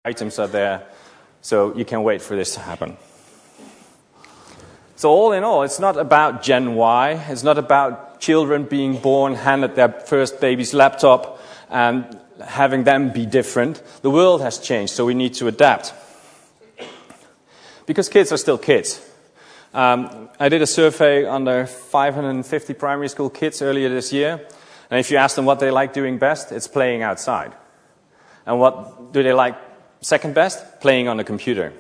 items are there, so you can wait for this to happen. So all in all, it's not about Gen Y. It's not about children being born, handed their first baby's laptop, and having them be different. The world has changed, so we need to adapt. Because kids are still kids. I did a survey under 550 primary school kids earlier this year, and if you ask them what they like doing best, it's playing outside. And what do they like second best? Playing on the computer.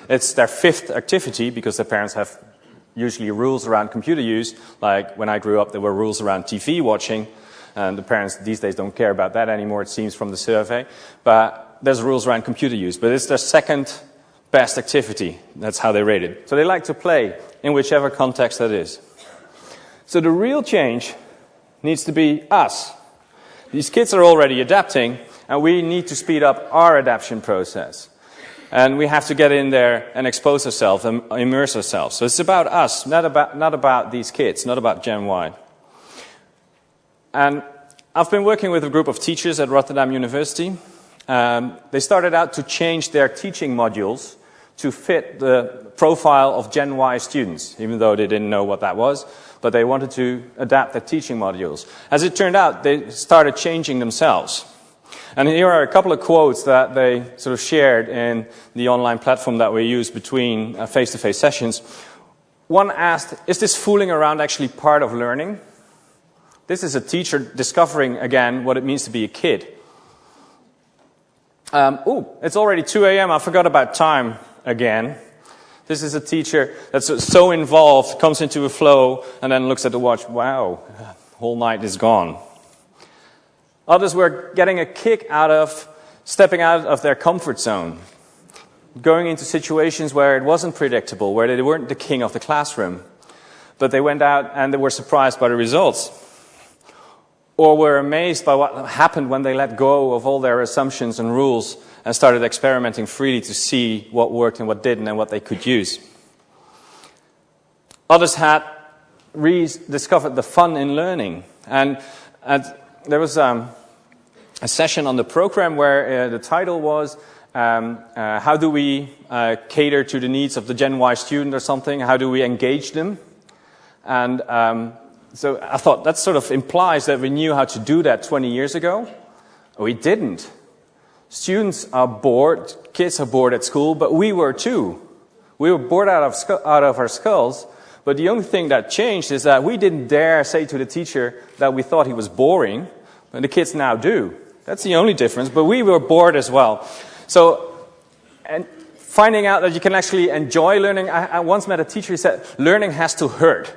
It's their fifth activity, because their parents have usually rules around computer use. Like when I grew up, there were rules around TV watching, and the parents these days don't care about that anymore, it seems, from the survey. But there's rules around computer use, but it's their second best activity. That's how they rate it. So they like to play in whichever context that is. So the real change needs to be us. These kids are already adapting, and we need to speed up our adaptation process. And we have to get in there and expose ourselves and immerse ourselves. So it's about us, not about these kids, not about Gen Y. And I've been working with a group of teachers at Rotterdam University. They started out to change their teaching modules to fit the profile of Gen Y students, even though they didn't know what that was. But they wanted to adapt their teaching modules. As it turned out, they started changing themselves. And here are a couple of quotes that they sort of shared in the online platform that we use between face-to-face sessions. One asked, is this fooling around actually part of learning? This is a teacher discovering again what it means to be a kid. It's already 2 a.m. I forgot about time again. This is a teacher that's so involved, comes into a flow, and then looks at the watch. Wow, whole night is gone. Others were getting a kick out of stepping out of their comfort zone, going into situations where it wasn't predictable, where they weren't the king of the classroom, but they went out and they were surprised by the results, or were amazed by what happened when they let go of all their assumptions and rules and started experimenting freely to see what worked and what didn't and what they could use. Others had rediscovered the fun in learning, and there was a session on the program where the title was how do we cater to the needs of the Gen Y student or something? How do we engage them? And so I thought that sort of implies that we knew how to do that 20 years ago. We didn't. Students are bored, kids are bored at school, but we were too. We were bored out of our skulls. But the only thing that changed is that we didn't dare say to the teacher that we thought he was boring, and the kids now do. That's the only difference, but we were bored as well. So, and finding out that you can actually enjoy learning, I once met a teacher who said, learning has to hurt.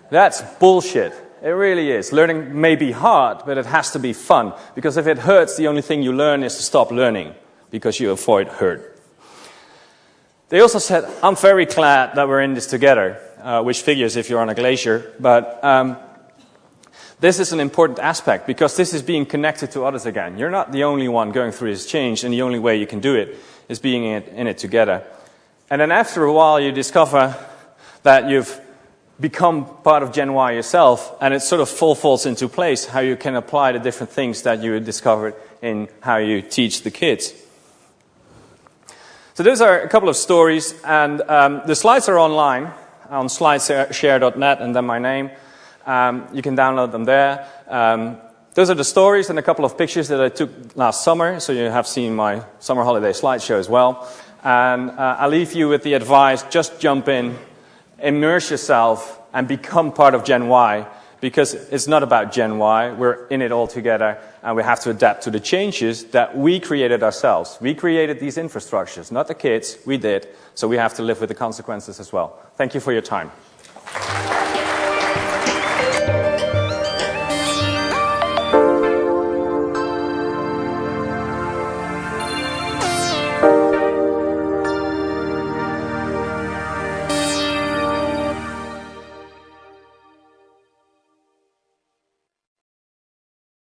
That's bullshit. It really is. Learning may be hard, but it has to be fun, because if it hurts, the only thing you learn is to stop learning, because you avoid hurt. They also said, I'm very glad that we're in this together. Which figures if you're on a glacier, but this is an important aspect because this is being connected to others again. You're not the only one going through this change, and the only way you can do it is being in it together. And then after a while you discover that you've become part of Gen Y yourself, and it sort of falls into place how you can apply the different things that you discovered in how you teach the kids. So those are a couple of stories, and the slides are online on slideshare.net, and then my name. You can download them there. Those are the stories and a couple of pictures that I took last summer, so you have seen my summer holiday slideshow as well. And I'll leave you with the advice, just jump in, immerse yourself, and become part of Gen Y, because it's not about Gen Y. We're in it all together, and we have to adapt to the changes that we created ourselves. We created these infrastructures, not the kids. We did, so we have to live with the consequences as well. Thank you for your time.